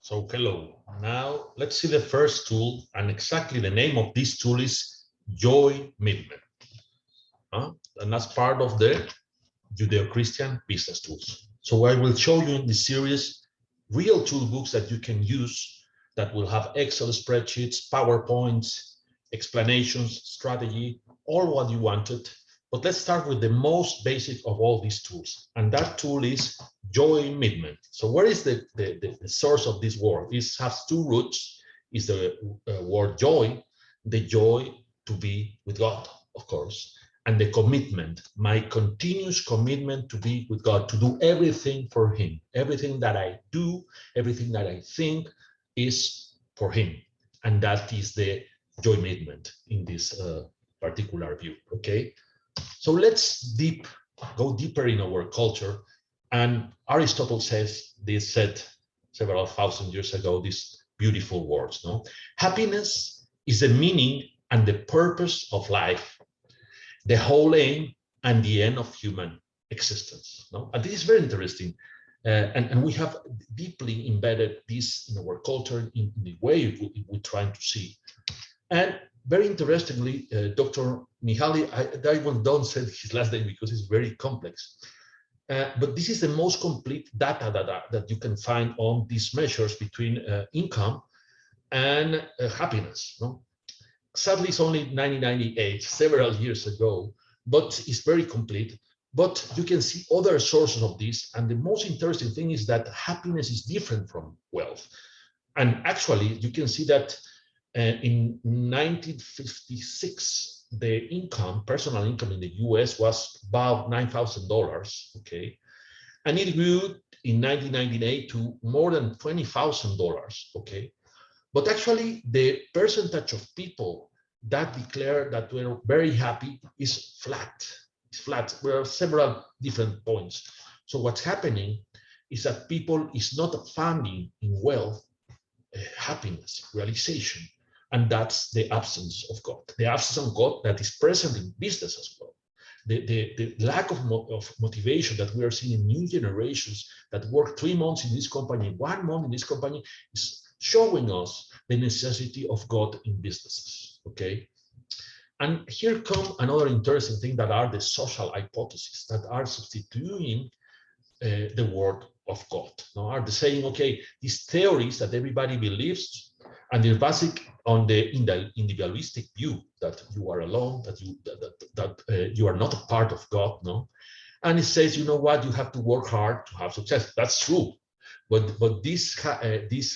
So hello, now let's see the first tool, and exactly the name of this tool is Joymmitment. And that's part of the Judeo-Christian business tools. So I will show you in this series real toolbooks that you can use that will have Excel spreadsheets, PowerPoints, explanations, strategy, all what you wanted. But let's start with the most basic of all these tools. And that tool is Joymmitment. So where is the source of this word? This has two roots. Is the word joy, the joy to be with God, of course, and the commitment, my continuous commitment to be with God, to do everything for Him. Everything that I do, everything that I think is for Him. And that is the Joymmitment in this particular view, okay? So let's go deeper in our culture. And Aristotle said several thousand years ago, these beautiful words, no? Happiness is the meaning and the purpose of life, the whole aim and the end of human existence. No? And this is very interesting. And we have deeply embedded this in our culture, in the way we're trying to see. And very interestingly, Dr. Mihaly, I don't say his last name because it's very complex. But this is the most complete data that you can find on these measures between income and happiness. No? Sadly, it's only 1998, several years ago, but it's very complete. But you can see other sources of this. And the most interesting thing is that happiness is different from wealth. And actually, you can see that in 1956, the personal income in the US was about $9,000, okay? And it grew in 1998 to more than $20,000, okay? But actually, the percentage of people that declare that we're very happy is flat. It's flat. There are several different points. So what's happening is that people is not finding in wealth happiness, realization, and that's the absence of God. The absence of God that is present in business as well. The lack of motivation that we are seeing in new generations that work 3 months in this company, 1 month in this company, is showing us the necessity of God in businesses, okay? And here come another interesting thing that are the social hypotheses that are substituting the word of God. Now are they saying, okay, these theories that everybody believes, and they're basic on the individualistic view that you are alone, that you are not a part of God, no? And it says, you know what, you have to work hard to have success. That's true. But this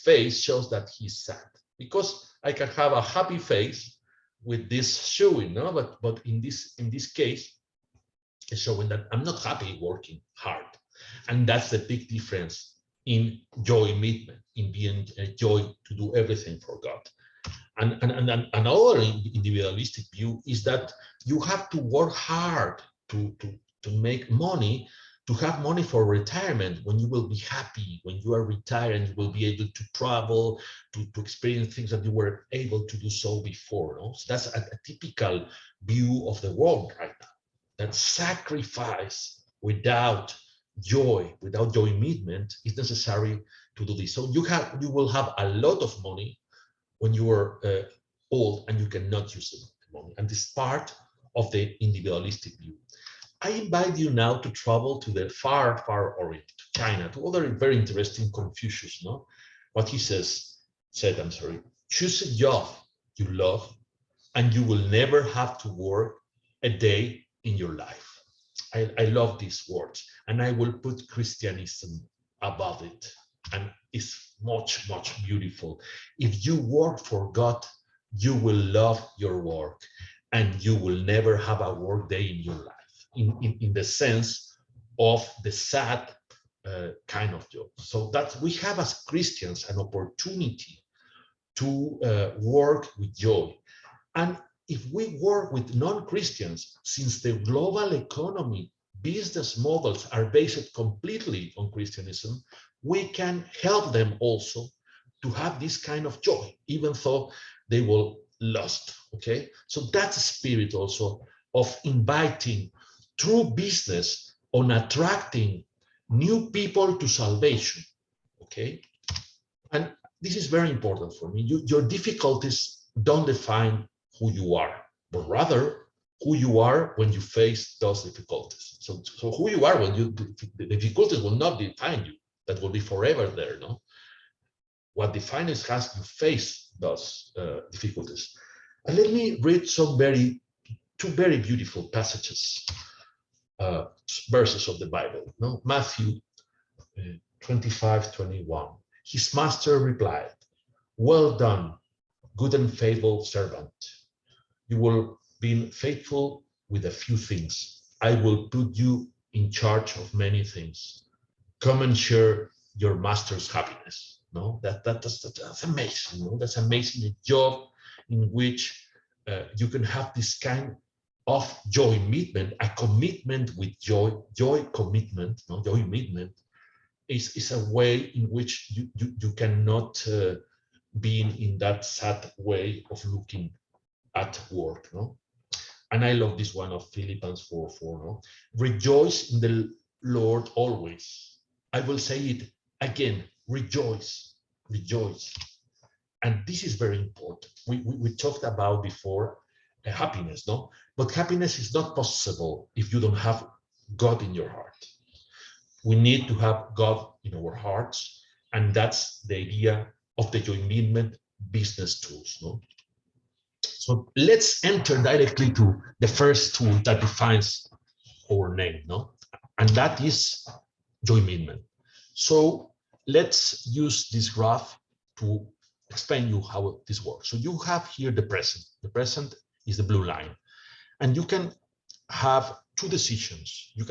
face shows that he's sad, because I can have a happy face with this showing, no? But in this case, it's showing that I'm not happy working hard, and that's the big difference in Joymmitment, in being a joy to do everything for God. And another individualistic view is that you have to work hard to make money, to have money for retirement, when you will be happy, when you are retired, and you will be able to travel, to experience things that you were able to do so before. No? So that's a typical view of the world right now, that sacrifice without joy, without Joymmitment, is necessary to do this. So you will have a lot of money when you are old, and you cannot use the money. And this is part of the individualistic view. I invite you now to travel to the far, far orient, to China, to other very interesting Confucius, no? What he said, choose a job you love, and you will never have to work a day in your life. I love these words, and I will put Christianism above it. And it's much, much beautiful. If you work for God, you will love your work, and you will never have a work day in your life, in the sense of the sad kind of job. So that we have as Christians an opportunity to work with joy. And if we work with non-Christians, since the global economy, business models are based completely on Christianism, we can help them also to have this kind of joy, even though they will lost, okay? So that's a spirit also of inviting through business on attracting new people to salvation, okay? And this is very important for me. Your difficulties don't define who you are, but rather who you are when you face those difficulties. So who you are when the difficulties will not define you. That will be forever there, no? What defines is how you face those difficulties. And let me read two very beautiful passages, verses of the Bible. No? Matthew 25:21. His master replied, "Well done, good and faithful servant. You will be faithful with a few things. I will put you in charge of many things. Come and share your master's happiness." No, that's amazing. No? That's amazing. A job in which you can have this kind of joymmitment, a commitment with joy, commitment, no? Joymmitment is a way in which you cannot be in that sad way of looking at work. No? And I love this one of Philippians 4:4. No? Rejoice in the Lord always. I will say it again, rejoice, rejoice. And this is very important. We talked about before happiness, no? But happiness is not possible if you don't have God in your heart. We need to have God in our hearts, and that's the idea of the Joymmitment business tools. No? So let's enter directly to the first tool that defines our name, no? And that is Joymmitment. So let's use this graph to explain you how this works. So you have here the present. The present is the blue line, and you can have two decisions. You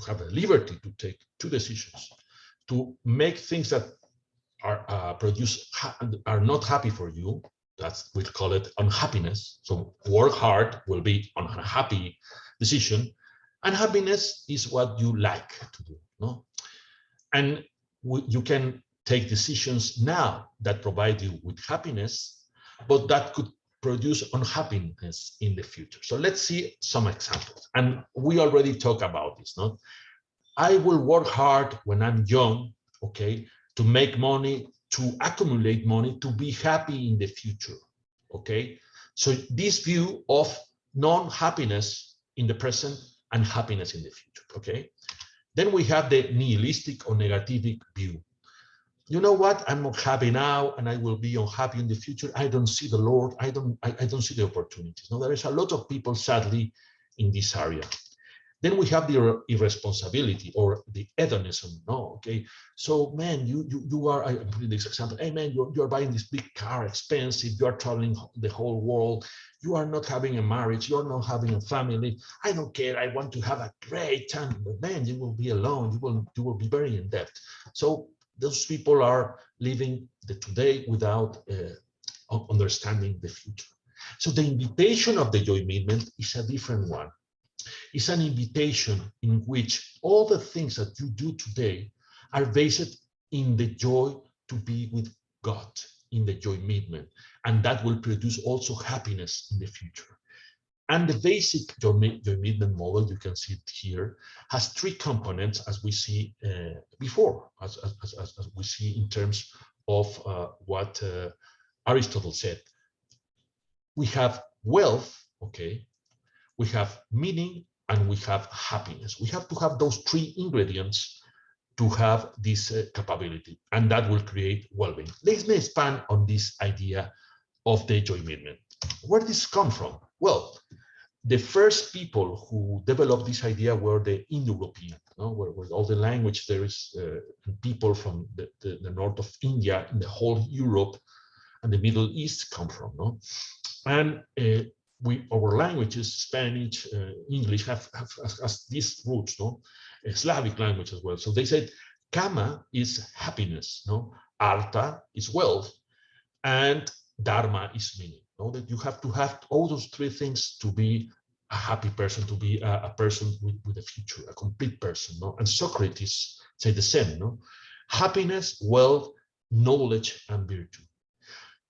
have the liberty to take two decisions to make things that are are not happy for you. That's, we call it unhappiness. So work hard will be an unhappy decision, and happiness is what you like to do. No, and you can take decisions now that provide you with happiness, but that could produce unhappiness in the future. So let's see some examples. And we already talked about this, no? I will work hard when I'm young, okay, to make money, to accumulate money, to be happy in the future, okay? So this view of non-happiness in the present and happiness in the future, okay? Then we have the nihilistic or negative view. You know what? I'm not happy now, and I will be unhappy in the future. I don't see the Lord. I don't see the opportunities. No, there is a lot of people, sadly, in this area. Then we have the irresponsibility or the hedonism. No, okay. So, man, you are. I'm putting this example. Hey, man, you're buying this big car, expensive. You are traveling the whole world. You are not having a marriage. You're not having a family. I don't care. I want to have a great time, but man, you will be alone. You will be very in debt. So those people are living the today without understanding the future. So the invitation of the Joymmitment is a different one. It's an invitation in which all the things that you do today are based in the joy to be with God, in the Joymmitment, and that will produce also happiness in the future. And the basic Joymmitment model, you can see it here, has three components, as we see before, as we see in terms of what Aristotle said. We have wealth, okay, we have meaning, and we have happiness. We have to have those three ingredients to have this capability, and that will create well-being. Let me expand on this idea of the Joymmitment. Where did this come from? Well, the first people who developed this idea were the Indo-European, where all the language there is people from the north of India, in the whole Europe and the Middle East come from. No? And our languages, Spanish, English, have these roots, no? Slavic language as well. So they said, Kama is happiness, no? Artha is wealth, and Dharma is meaning. That you have to have all those three things to be a happy person, to be a person with a future, a complete person. No? And Socrates said the same. No? Happiness, wealth, knowledge, and virtue.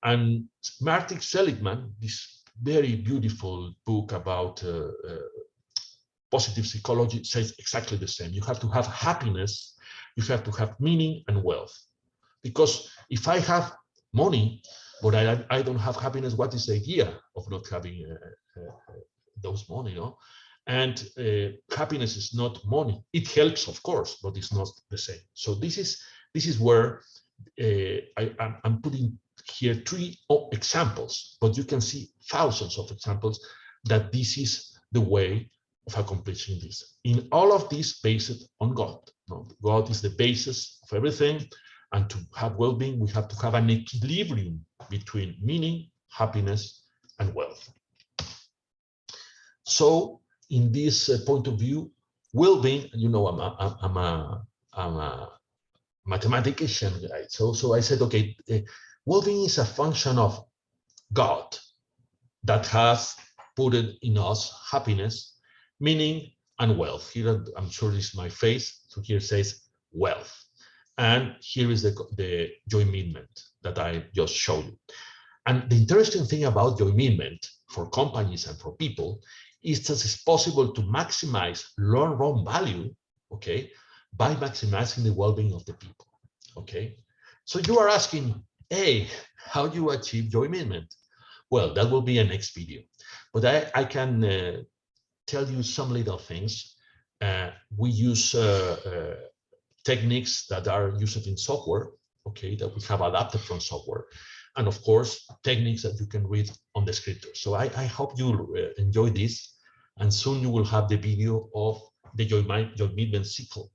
And Martin Seligman, this very beautiful book about positive psychology, says exactly the same. You have to have happiness, you have to have meaning and wealth. Because If I have money, but I don't have happiness, what is the idea of not having those money? No? And happiness is not money. It helps, of course, but it's not the same. So this is where I'm putting here 3 examples, but you can see thousands of examples that this is the way of accomplishing this. In all of this based on God. No? God is the basis of everything, and to have well-being, we have to have an equilibrium between meaning, happiness, and wealth. So, in this point of view, well-being, you know, I'm a mathematician, right? So I said, okay, well-being is a function of God that has put it in us happiness, meaning, and wealth. Here, I'm sure this is my face. So here says wealth. And here is the Joymmitment that I just showed you. And the interesting thing about Joymmitment for companies and for people is that it's possible to maximize long-run value, okay, by maximizing the well-being of the people, okay? So you are asking, hey, how do you achieve Joymmitment? Well, that will be a next video, but I can tell you some little things. We use techniques that are used in software, okay, that we have adapted from software. And of course, techniques that you can read on the scripture. So I hope you enjoy this, and soon you will have the video of the Joymmitment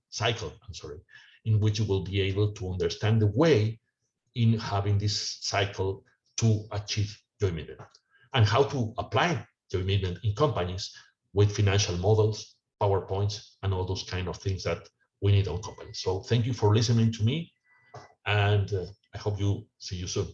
cycle, in which you will be able to understand the way in having this cycle to achieve Joymmitment, and how to apply Joymmitment in companies with financial models, PowerPoints, and all those kind of things that we need on companies. So thank you for listening to me, and I hope you see you soon.